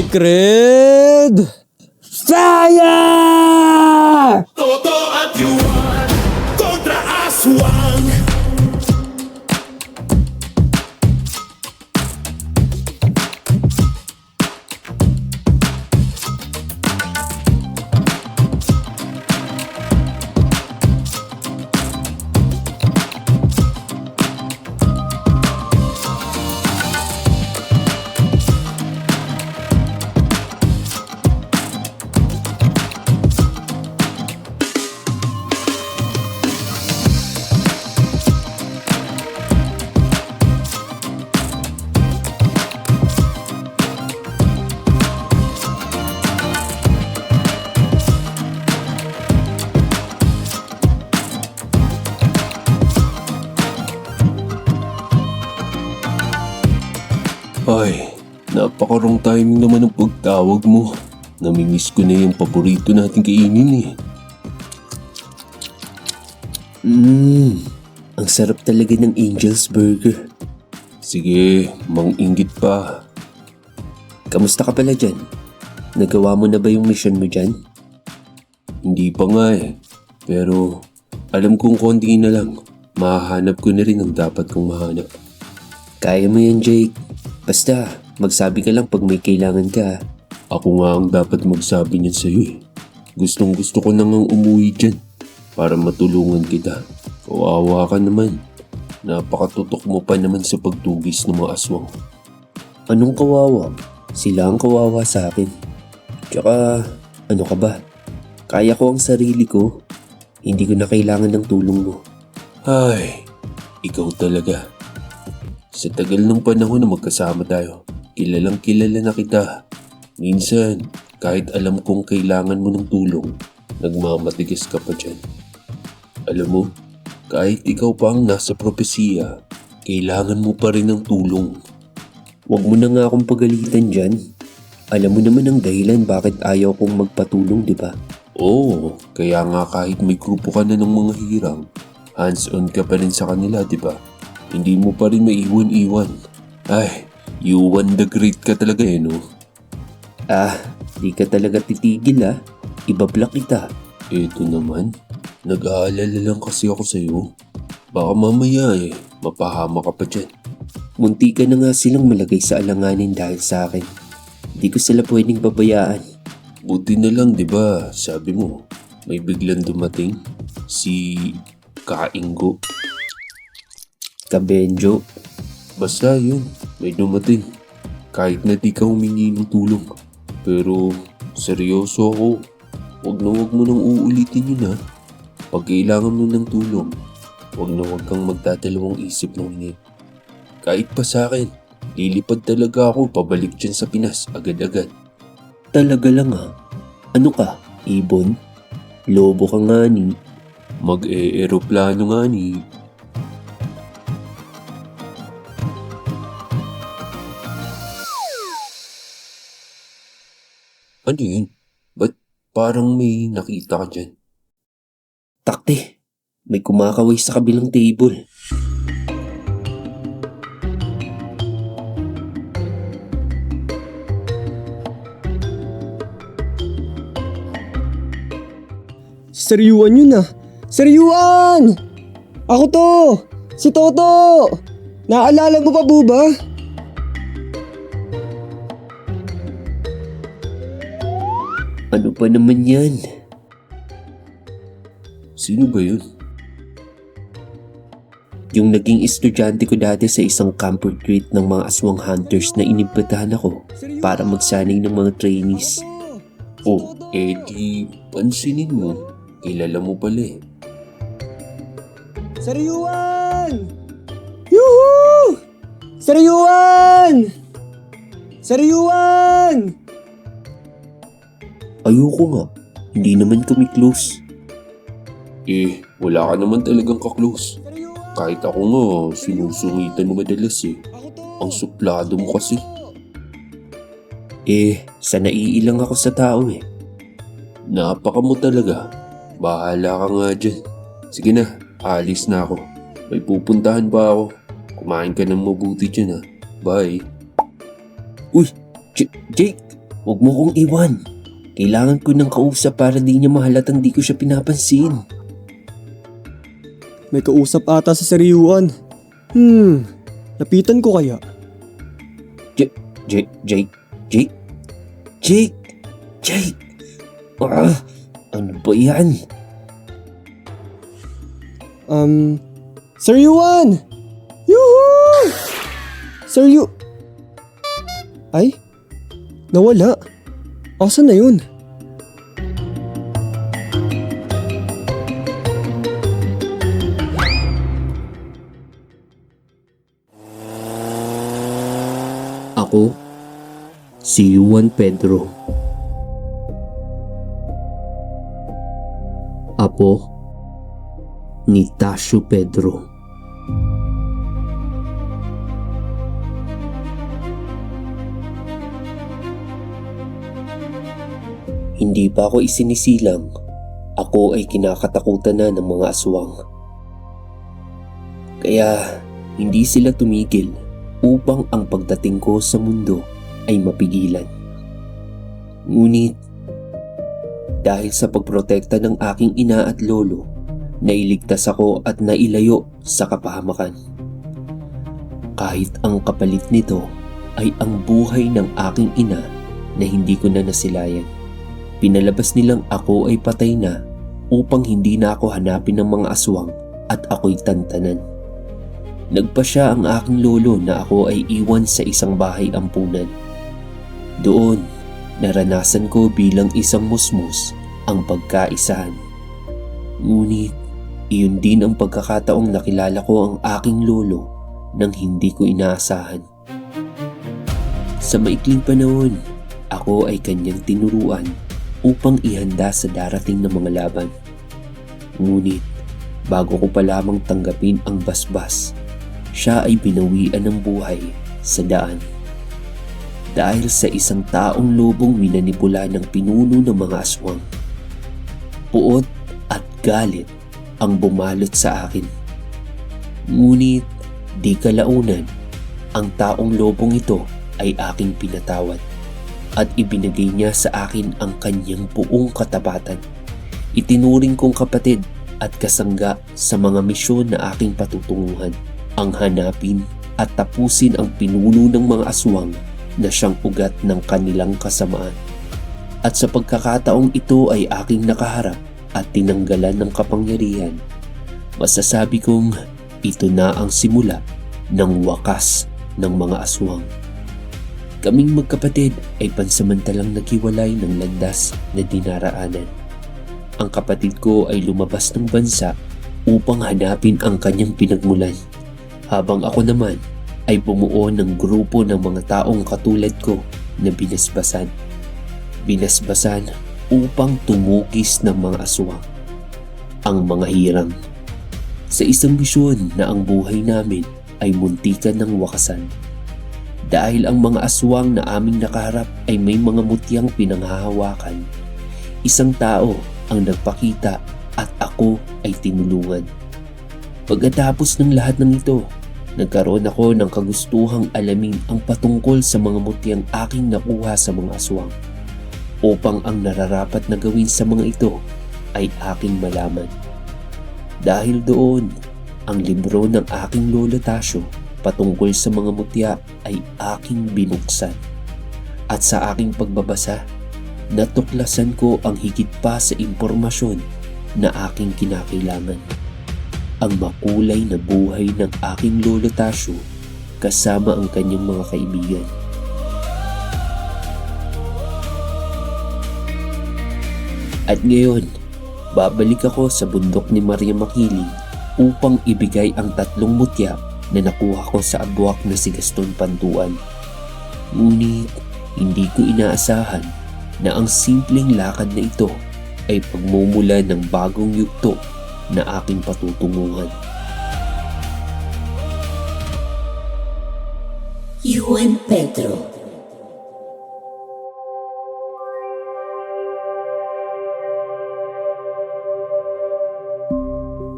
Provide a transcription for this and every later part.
Sacred Fire! Toto at Yuan kontra Aswang. Ay, napaka-wrong timing naman ng pagtawag mo. Namimiss ko na yung paborito nating kainin Ang sarap talaga ng Angel's Burger. Sige, mang-inggit pa. Kamusta ka pala dyan? Nagawa mo na ba yung mission mo dyan? Hindi pa nga eh. Pero alam kong konti na lang. Mahahanap ko na rin ang dapat kong mahanap. Kaya mo yan, Jake. Basta, magsabi ka lang pag may kailangan ka. Ako nga ang dapat magsabi niyan sa'yo eh. Gustong gusto ko nang umuwi dyan para matulungan kita. Kawawa ka naman. Napakatutok mo pa naman sa pagtugis ng mga aswang. Anong kawawa? Sila ang kawawa sa akin. Tsaka, ano ka ba? Kaya ko ang sarili ko. Hindi ko na kailangan ng tulong mo. Ay, ikaw talaga. Sa tagal ng panahon na magkasama tayo, kilalang kilala na kita. Minsan, kahit alam kong kailangan mo ng tulong, nagmamatigas ka pa dyan. Alam mo, kahit ikaw pa ang nasa propesiya, kailangan mo pa rin ng tulong. Huwag mo na nga akong pagalitan dyan. Alam mo naman ang dahilan bakit ayaw kong magpatulong, di ba? Oo, kaya nga kahit may grupo ka na ng mga hirang, hands-on ka pa rin sa kanila, di ba? Hindi mo pa rin maiwan-iwan. Ay, Yuan the Great ka talaga eh, no? Di ka talaga titigil Ibablock kita. Eto naman, nag-aalala lang kasi ako sa'yo. Baka mamaya mapahama ka pa dyan. Munti ka na nga silang malagay sa alanganin dahil sa akin. Di ko sila pwedeng babayaan. Buti na lang, di ba? Sabi mo, may biglang dumating. Si Kainggo. Kabenjo. Basta yun, may dumating. Kahit na di ka humingi ng tulong. Pero seryoso ako. Huwag mo nang uulitin yun ha. Pag kailangan mo ng tulong, huwag kang magdadalawang isip ng hingi. Kahit pa sa akin, lilipad talaga ako pabalik dyan sa Pinas agad-agad. Talaga lang Ano ka, ibon? Lobo ka nga ni. Mag-e-eroplano nga ni. Ano yun? Ba't parang may nakita ka dyan? Takte, may kumakaway sa kabilang table. Sariwan yun Sariwan! Ako to! Si Toto! Naalala mo pa po ba? Ano pa naman yan? Sino ba yun? Yung naging estudyante ko dati sa isang camp retreat ng mga aswang hunters na inimbitahan ako para magsanay ng mga trainees. Oh, di pansinin mo. Kilala mo pala eh. Sariwan! Yuhu! Sariwan! Sariwan! Ayoko nga. Hindi naman kami close. Wala ka naman talagang ka-close. Kahit ako nga, sinusungitan mo madalas eh. Ang suplado mo kasi. Sa naiilang ako sa tao eh. Napaka mo talaga. Bahala ka nga dyan. Sige na, alis na ako. May pupuntahan pa ako. Kumain ka ng mabuti dyan ha. Bye. Uy, Jake! Huwag mo kong iwan. Kailangan ko ng kausap para di niya mahalatang di ko siya pinapansin. May kausap ata sa Yuan. Lapitan ko kaya? Jake! Ano ba yan? Sir Yuan! Yuhu! Ay? Nawala. Asan na yun? Ako, si Juan Pedro. Apo ni Tasio Pedro. Hindi pa ako isinisilang, ako ay kinakatakutan na ng mga aswang. Kaya hindi sila tumigil upang ang pagdating ko sa mundo ay mapigilan. Ngunit dahil sa pagprotekta ng aking ina at lolo, nailigtas ako at nailayo sa kapahamakan. Kahit ang kapalit nito ay ang buhay ng aking ina na hindi ko na nasilayan. Pinalabas nilang ako ay patay na upang hindi na ako hanapin ng mga aswang at ako'y tantanan. Nagpasya ang aking lolo na ako ay iwan sa isang bahay ampunan. Doon, naranasan ko bilang isang musmus ang pagkaisahan. Ngunit, iyon din ang pagkakataong nakilala ko ang aking lolo nang hindi ko inaasahan. Sa maikling panahon, ako ay kanyang tinuruan upang ihanda sa darating na mga laban. Ngunit, bago ko pa lamang tanggapin ang basbas, siya ay binawian ng buhay sa daan. Dahil sa isang taong lobong minanipula ng pinuno ng mga aswang. Puot at galit ang bumalot sa akin. Ngunit di kalaunan, ang taong lobong ito ay aking pinatawad at ibinigay niya sa akin ang kanyang buong katapatan. Itinuring kong kapatid at kasangga sa mga misyon na aking patutunguhan, ang hanapin at tapusin ang pinuno ng mga aswang na siyang ugat ng kanilang kasamaan. At sa pagkakataong ito ay aking nakaharap at tinanggalan ng kapangyarihan, masasabi kong ito na ang simula ng wakas ng mga aswang. Kaming magkapatid ay pansamantalang naghiwalay ng landas na dinaraanan. Ang kapatid ko ay lumabas ng bansa upang hanapin ang kanyang pinagmulan, habang ako naman ay bumuo ng grupo ng mga taong katulad ko na binasbasan. Binasbasan upang tumugis ng mga aswang, ang mga hirang. Sa isang misyon na ang buhay namin ay muntikan ng wakasan. Dahil ang mga aswang na aming nakaharap ay may mga mutyang pinanghahawakan, isang tao ang nagpakita at ako ay tinulungan. Pagkatapos ng lahat ng ito, nagkaroon ako ng kagustuhang alamin ang patungkol sa mga mutyang aking nakuha sa mga aswang, upang ang nararapat na gawin sa mga ito ay aking malaman. Dahil doon, ang libro ng aking lolo Tasio patungkol sa mga mutya ay aking binuksan. At sa aking pagbabasa, natuklasan ko ang higit pa sa impormasyon na aking kinakailangan. Ang makulay na buhay ng aking lolo Tasio kasama ang kanyang mga kaibigan. At ngayon, babalik ako sa bundok ni Maria Makiling upang ibigay ang 3 mutya na nakuha ko sa abwak na si Gaston Pantuan. Ngunit hindi ko inaasahan na ang simpleng lakad na ito ay pagmumula ng bagong yugto na aking patutunguhan. Juan Pedro.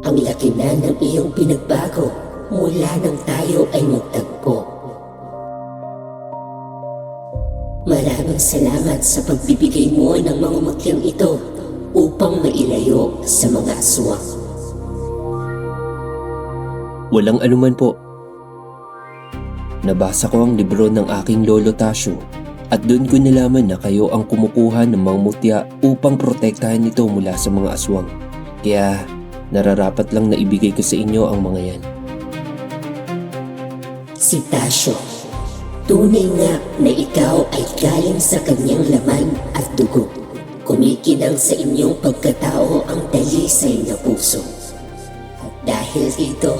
Ang laki na ng iyong pinagbago mula nang tayo ay magtagpo. Marami Maraming salamat sa pagbibigay mo ng mga mutyang ito upang mailayo sa mga aswang. Walang anuman po. Nabasa ko ang libro ng aking lolo Tasyo at doon ko nalaman na kayo ang kumukuha ng mga mutya upang protektahan ito mula sa mga aswang. Kaya nararapat lang na ibigay ko sa inyo ang mga yan. Si Tasyo, tunay nga na ikaw ay galing sa kanyang laman at dugo. Kumikinang sa inyong pagkatao ang dalisay na puso. At dahil dito,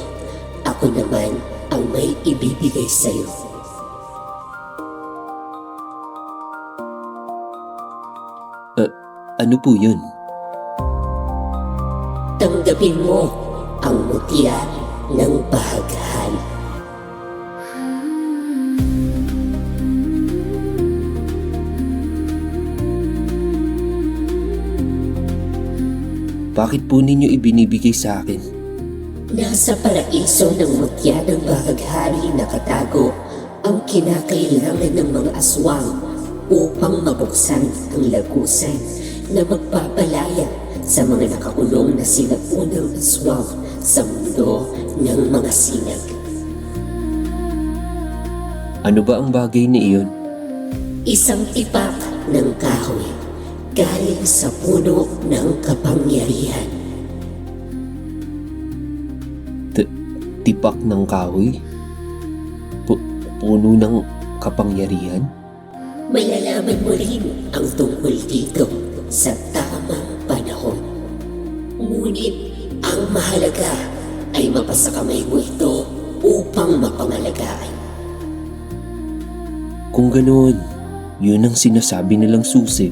ako naman ang may ibibigay sa iyo. Ano po yun? Tanggapin mo ang mutya ng bahaghari. Bakit po ninyo ibinibigay sa akin? Nasa paraiso ng mutya ng bahaghari nakatago ang kinakailangan ng mga aswang upang mabuksan ang lagusan na magpapalaya sa mga nakakulong na sinaunang aswang sa mundo ng mga sinag. Ano ba ang bagay na iyon? Isang tipak ng kahoy galing sa puno ng kapangyarihan. Tipak ng kahoy? Puno ng kapangyarihan? Malalaman mo rin ang tungkol dito sa tamang panahon. Ngunit ang mahalaga ay mapasakamay mo ito upang mapangalagaan. Kung ganoon, yun ang sinasabi nilang susi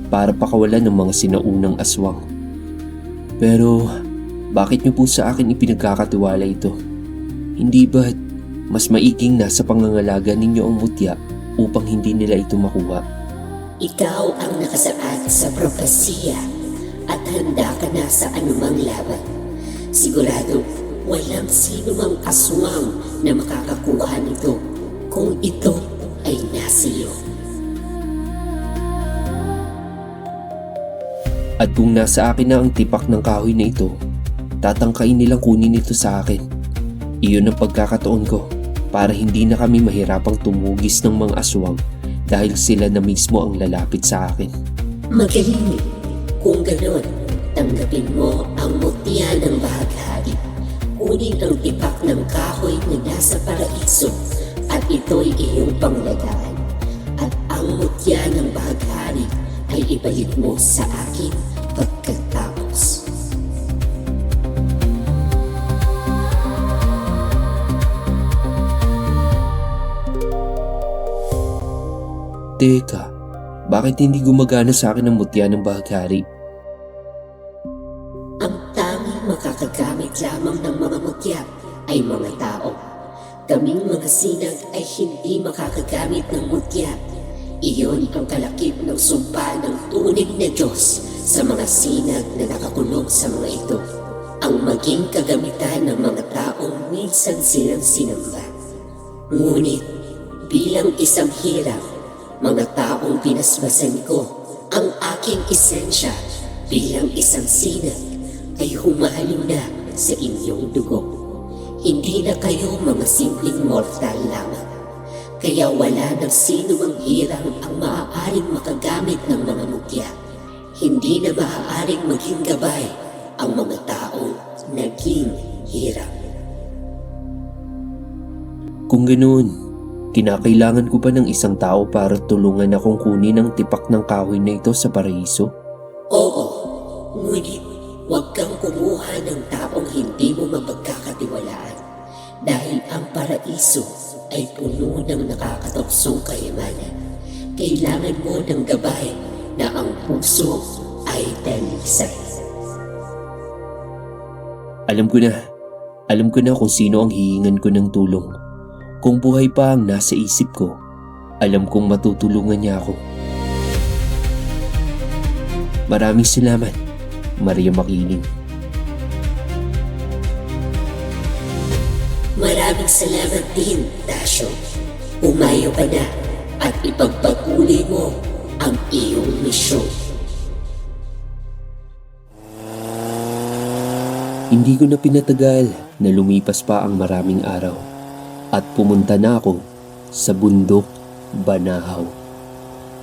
para pakawalan ng mga sinaunang aswang. Pero bakit niyo po sa akin ipinagkakatiwala ito? Hindi ba't mas maiging nasa pangangalaga ninyo ang mutya upang hindi nila ito makuha? Ikaw ang nakasaad sa propesiya at handa ka na sa anumang laban. Sigurado, walang sino mang aswang na makakakuha nito kung ito ay nasa iyo. At kung nasa akin na ang tipak ng kahoy na ito, tatangkain nilang kunin ito sa akin. Iyon ang pagkakataon ko para hindi na kami mahirapang tumugis ng mga aswang dahil sila na mismo ang lalapit sa akin. Magaling. Kung ganon, tanggapin mo ang mutya ng bahaghari. Kunin ang tipak ng kahoy na nasa paraiso at ito'y iyong panglagaan. At ang mutya ng bahaghari ay ibalik mo sa akin pagkatapos. Teka, bakit hindi gumagana sa akin ang mutya ng bahaghari? Ang tanging makakagamit lamang ng mga mutya ay mga tao. Kaming mga sinag ay hindi makakagamit ng mutya. Iyon ang kalakip ng sumpa ng tunay na Diyos sa mga sinag na nakakulong sa mga ito. Ang maging kagamitan ng mga taong minsan silang sinamba. Ngunit bilang isang hirap, mga taong pinasmasan ko, ang aking esensya bilang isang sinag ay humalo na sa inyong dugo. Hindi na kayo mga simpleng mortal lamang. Kaya wala ng sino mang hirang ang maaaring makagamit ng mga mutya. Hindi na maaaring maging gabay ang mga taong naging hirang. Kung ganoon, kinakailangan ko pa ng isang tao para tulungan akong kunin ang tipak ng kahoy na ito sa paraiso? Oo, ngunit huwag kang kumuha ng taong hindi mo mapagkakatiwalaan dahil ang paraiso ay puno ng nakakatuksong kayamanan. Kailangan mo ng gabay na ang puso ay dalisay. Alam ko na kung sino ang hihingan ko ng tulong. Kung buhay pa ang nasa isip ko, alam kong matutulungan niya ako. Maraming salamat, Maria Makiling. Maraming salamat din, Tasyo. Umayo ka na at ipagpatuloy mo ang iyong misyon. Hindi ko na pinatagal na lumipas pa ang maraming araw at pumunta na ako sa bundok Banahaw.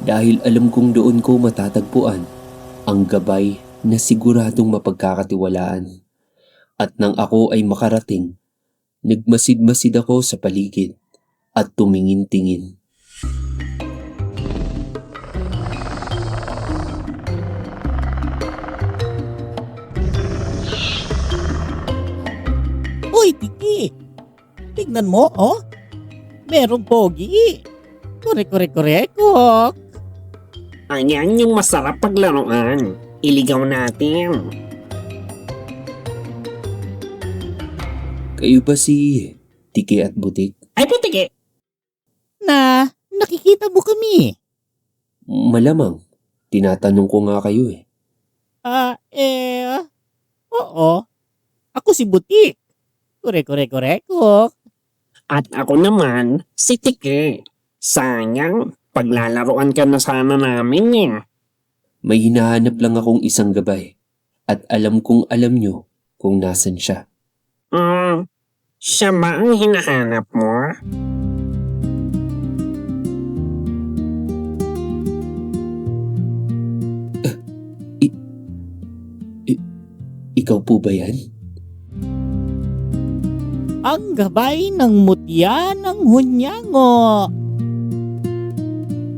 Dahil alam kong doon ko matatagpuan ang gabay na siguradong mapagkakatiwalaan. At nang ako ay makarating, nagmasid-masid ako sa paligid at tumingin-tingin. Uy, Tiki! Tignan mo, oh! Merong pogi! Kore-kore-kore-kok! Ayan yung masarap paglaruan. Iligaw natin. Kayo ba si Tiki at Butik? Ay, putike! Nakikita mo kami. Malamang, tinatanong ko nga kayo eh. Oo. Ako si Butik. Kore-kore-kore-kok. At ako naman, si Tike. Sayang, paglalaruan ka na sana namin eh. May hinahanap lang akong isang gabay at alam kong alam nyo kung nasan siya. Siya ba ang hinahanap mo? Ikaw po ba yan? Ang gabay ng mutya ng hunyango.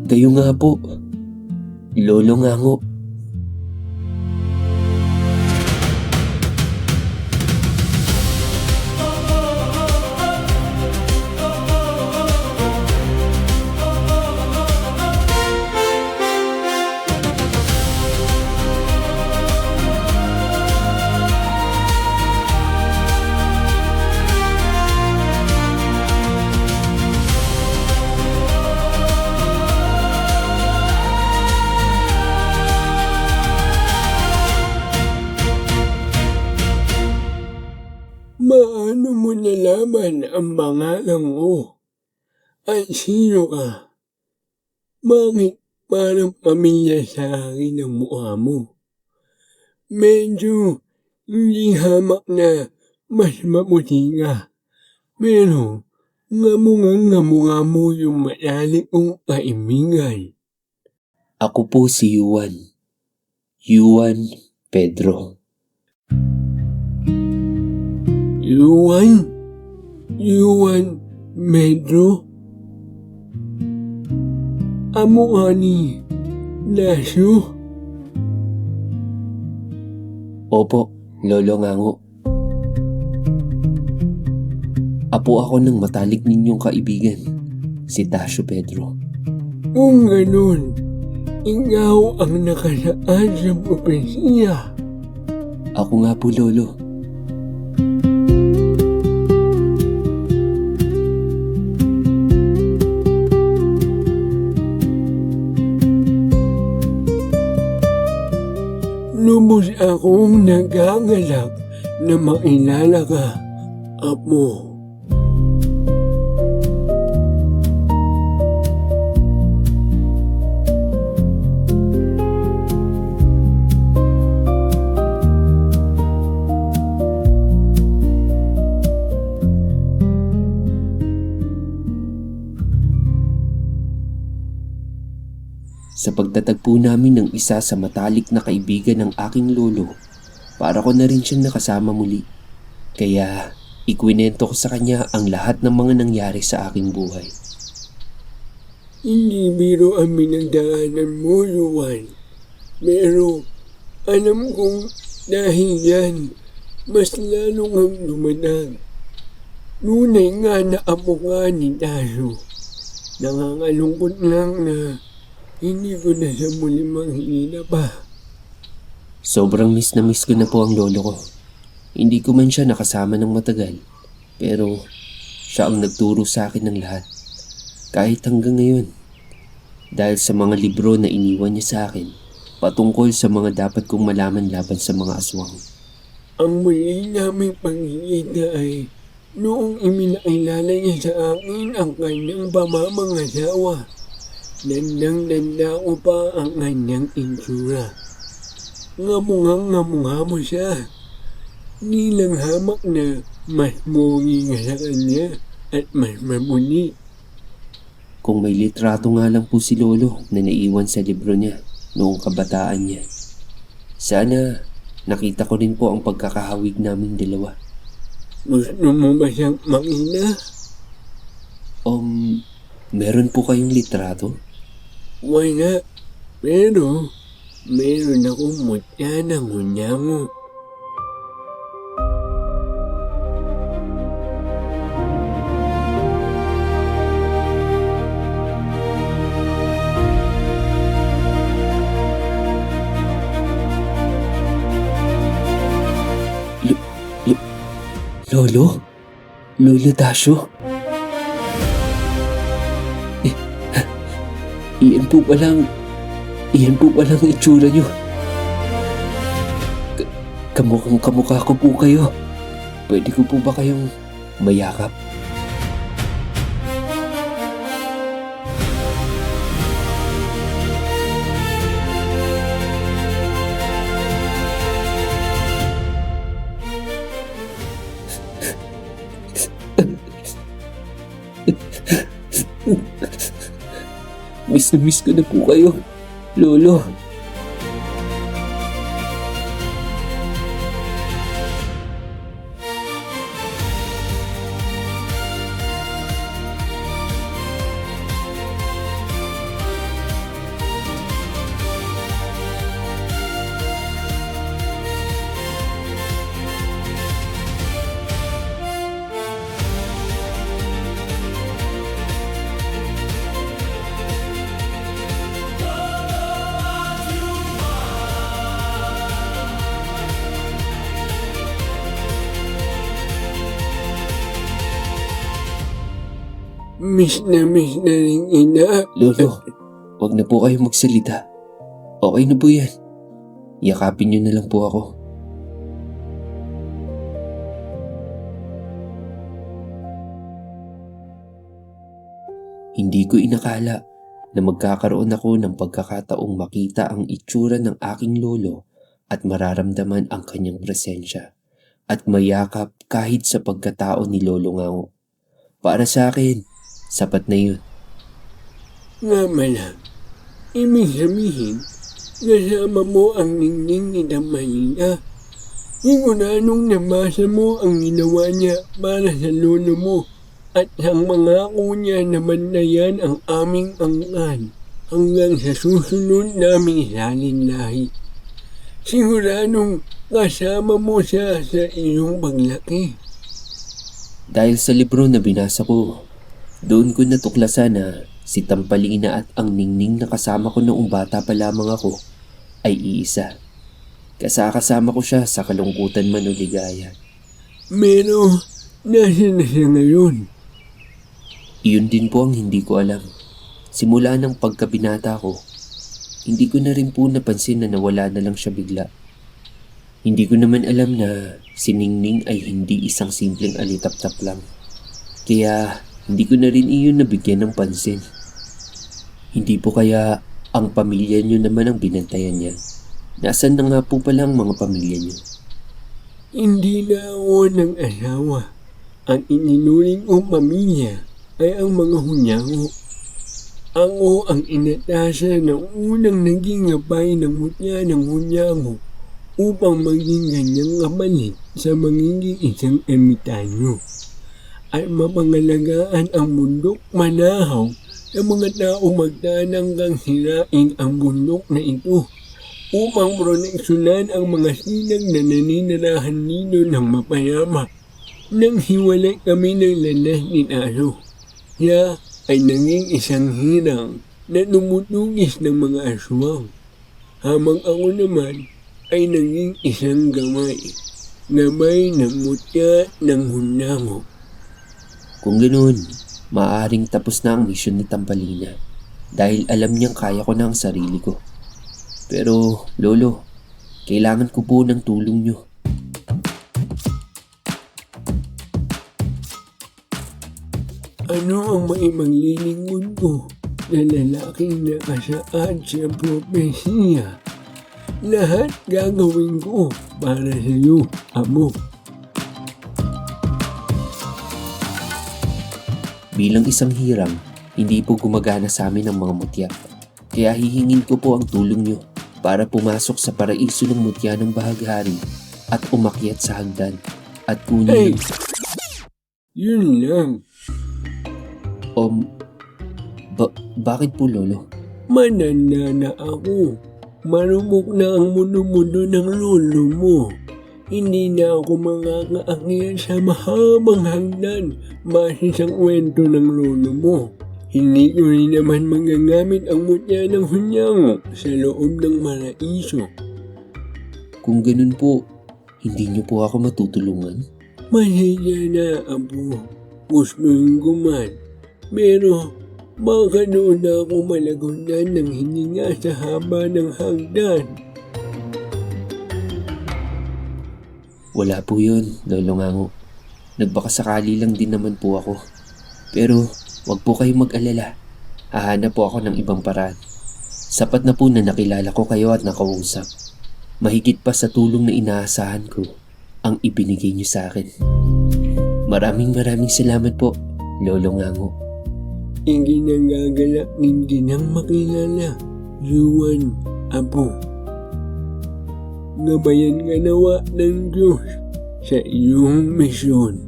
Kayo nga po. Lolo Ngango. Paano mo nalaman ang pangalan mo? At sino ka? Bakit parang pamilya sa akin ang mukha mo? Medyo hindi hamak na mas maputi ka. Pero ngamungang mo yung matalik kong kaibigan. Ako po si Juan. Juan Pedro. Juan Pedro? Amo nga ni Lasyo? Opo, Lolo Ngango. Apo ako ng matalik ninyong kaibigan, si Tasyo Pedro. Kung ganun, ikaw ang nakalaan sa propesya. Ako nga po, Lolo. Lubos akong nagagalak na makilala ka, Apo. Sa pagtatagpo namin ng isa sa matalik na kaibigan ng aking lolo, para ko na rin siyang nakasama muli. Kaya ikwinento ko sa kanya ang lahat ng mga nangyari sa aking buhay. Hindi biro ang pinagdaanan mo, Juan. Pero alam kong dahil yan, mas lalo kang dumadag. Nunay nga na apo ka ni Taso. Nangangalungkot lang na hindi ko na siya muli manghihina pa. Sobrang miss na miss ko na po ang lolo ko. Hindi ko man siya nakasama ng matagal, pero siya ang nagturo sa akin ng lahat. Kahit hanggang ngayon. Dahil sa mga libro na iniwan niya sa akin, patungkol sa mga dapat kong malaman laban sa mga aswang. Ang muli naming pagkikita ay noong iminakilala niya sa akin ang kanyang pamamangasawa Dandang-danda ko pa ang kanyang insura. Nga mo siya. Di lang hamak na mas mogi nga sa kanya at mas mabuni. Kung may litrato nga lang po si Lolo na naiwan sa libro niya noong kabataan niya. Sana nakita ko rin po ang pagkakahawig naming dalawa. Gusto mo ba siyang makita? Meron po kayong litrato? Wala. Pero, meron akong mutya ng hunyango. Lolo? Lolo Dasyo? Iyan po palang itsura niyo. Kamukhang kamukha ko po kayo. Pwede ko po ba kayong mayakap? Miss na miss ko na po kayo, Lolo. Miss na rin ina. Lolo, wag na po kayo magsalita. Okay na po yan. Yakapin niyo na lang po ako. Hindi ko inakala na magkakaroon ako ng pagkakataong makita ang itsura ng aking lolo at mararamdaman ang kanyang presensya at mayakap kahit sa pagkatao ni Lolo Ngao. Para sa akin, sapat na yun. Nga mala, ibig sabihin, kasama mo ang ningning ni Damalina. Siguradong nabasa mo ang ginawa niya para sa lolo mo at ang mangako niya na bantayan ang aming angkan hanggang sa susunod naming salinlahi. Siguradong kasama mo siya sa iyong paglaki. Dahil sa libro na binasa ko, doon ko natuklasan na si Tampalina at ang ningning na kasama ko noong bata pa lamang ako ay iisa. Kasama ko siya sa kalungkutan man o ligaya. Pero, nasa na siya ngayon? Iyon din po ang hindi ko alam. Simula ng pagkabinata ko, hindi ko na rin po napansin na nawala na lang siya bigla. Hindi ko naman alam na si Ningning ay hindi isang simpleng alitap-tap lang. Kaya hindi ko na rin iyon nabigyan ng pansin. Hindi po kaya ang pamilya niyo naman ang binantayan niya? Nasaan na nga po pala ang mga pamilya niyo? Hindi na ako ng asawa. Ang ininuring kong pamilya ay ang mga hunyango. Ako ang inatasa ng unang naging gabay ng mutya ng hunyango upang maging ganyang kapalit sa magiging isang ermitanyo at mapangalagaan ang bundok manahaw sa mga tao magtananggang sirain ang bundok na ito upang proteksyonan ang mga sinag na naninirahan dito ng mapayama. Nang hiwalay kami ng landas ni Aso, siya ay naging isang hirang na tumutugis ng mga aswang. Habang ako naman ay naging isang gamay ng mutya ng hunyango. Kung ganoon, maaaring tapos na ang misyon ni Tampalina dahil alam niyang kaya ko na ang sarili ko. Pero, Lolo, kailangan ko po ng tulong niyo. Ano ang maimaglilingon ko? na lalaking nakasaad sa propesya. Lahat gagawin ko para sa iyo, amo. Bilang isang hirang, hindi po gumagana sa amin ang mga mutya. Kaya hihingin ko po ang tulong nyo para pumasok sa paraiso ng mutya ng bahaghari at umakyat sa hagdan at Hey! kunin... Yun lang. Bakit po, Lolo? Mananda na ako. Marumok na ang mundo-mundo ng lolo mo. Hindi na ako makakaakyat sa mahabang hagdan base sa kwento ng lolo mo. Hindi ko rin naman magagamit ang mutya ng hunyango sa loob ng paraiso. Kung ganun po, hindi nyo po ako matutulungan? Masaya na, apo. Gustuin ko man. Pero baka doon na ako malagunan ng hininga sa haba ng hagdan. Wala po yun, Lolo Ngango. Nagbakasakali lang din naman po ako. Pero wag po kayong mag-alala. Hahanap po ako ng ibang paraan. Sapat na po na nakilala ko kayo at nakausap. Mahigit pa sa tulong na inaasahan ko ang ibinigay niyo sa akin. Maraming salamat po, Lolo Ngango. Hindi nagagalak hindi nang makilala. Yuan, apo. Gabayan ka nawa ng Diyos sa iyong misyon.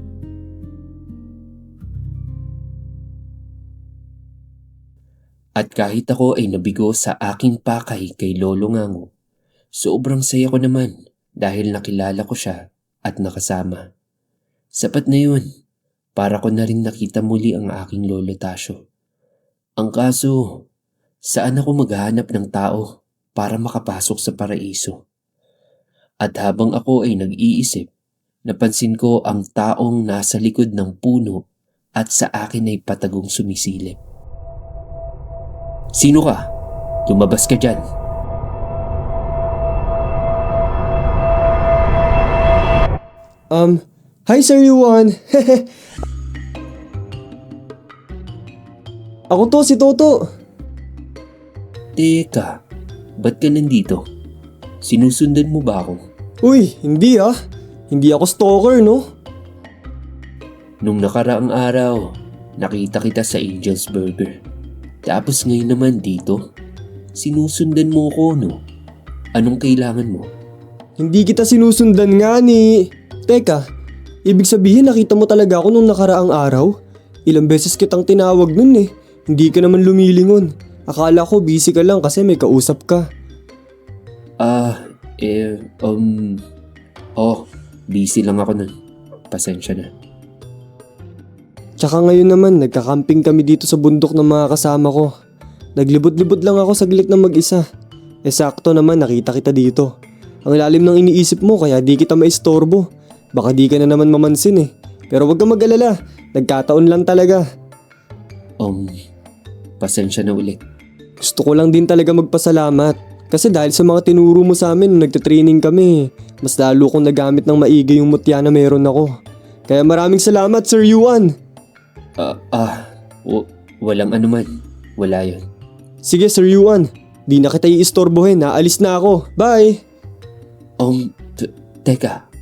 At kahit ako ay nabigo sa aking pakay kay Lolo Ngango, sobrang saya ko naman dahil nakilala ko siya at nakasama. Sapat na yun, para ko na rin nakita muli ang aking Lolo Tasyo. Ang kaso, saan ako maghahanap ng tao para makapasok sa paraiso? At habang ako ay nag-iisip, napansin ko ang taong nasa likod ng puno at sa akin ay patagong sumisilip. Sino ka? Lumabas ka dyan. Hi Sir Yuan. Ako to, si Toto. Teka, ba't ka nandito? Sinusundan mo ba ako? Uy, hindi ah. Hindi ako stalker, no? Nung nakaraang araw, nakita kita sa Angel's Burger. Tapos ngayon naman dito, sinusundan mo ko, no? Anong kailangan mo? Hindi kita sinusundan nga ni... Teka, ibig sabihin nakita mo talaga ako nung nakaraang araw? Ilang beses kitang tinawag nun eh. Hindi ka naman lumilingon. Akala ko busy ka lang kasi may kausap ka. Busy lang ako nun. Pasensya na. Tsaka ngayon naman, nagkakamping kami dito sa bundok ng mga kasama ko. Naglibot-libot lang ako saglit na mag-isa. Sakto naman nakita kita dito. Ang lalim ng iniisip mo kaya di kita maistorbo. Baka di ka na naman mamansin eh. Pero wag kang mag-alala, nagkataon lang talaga. Pasensya na ulit. Gusto ko lang din talaga magpasalamat. Kasi dahil sa mga tinuro mo sa amin nung nagtitraining kami, mas lalo kong nagamit ng maigi yung mutya na meron ako. Kaya maraming salamat Sir Yuan. Walang anuman. Wala yun. Sige Sir Yuan, di na kita iistorbohin, naalis na ako. Bye! Teka.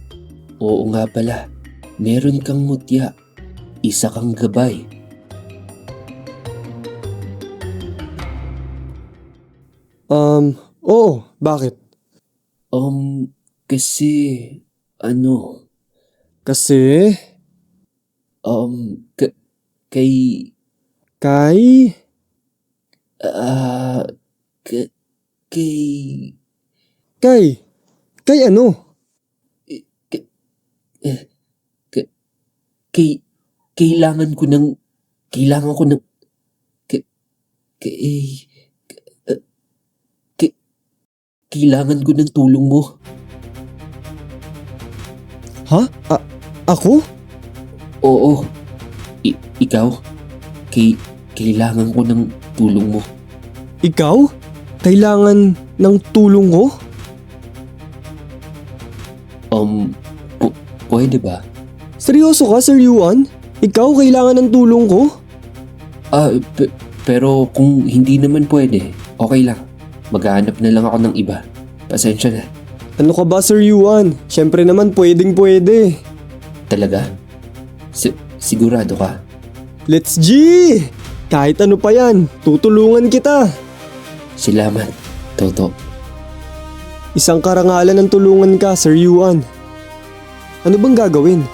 Oo nga pala. Meron kang mutya. Isa kang gabay. Oo, bakit? Kasi, Kasi? kay, Kay? kay, Kay ano? kailangan ko ng, kailangan ko ng tulong mo. Ha? Ako? Oo. Ikaw? Kailangan ko ng tulong mo. Ikaw? Kailangan ng tulong ko? Pwede ba? Seryoso ka, Sir Yuan? Ikaw kailangan ng tulong ko? Pero kung hindi naman pwede, okay lang. Maghahanap na lang ako ng iba. Pasensya na. Ano ka ba, Sir Yuan? Siyempre naman pwedeng pwede. Talaga? Sigurado ka? Let's G! Kahit ano pa yan, tutulungan kita. Salamat, Toto. Isang karangalan ng tulungan ka, Sir Yuan. Ano bang gagawin?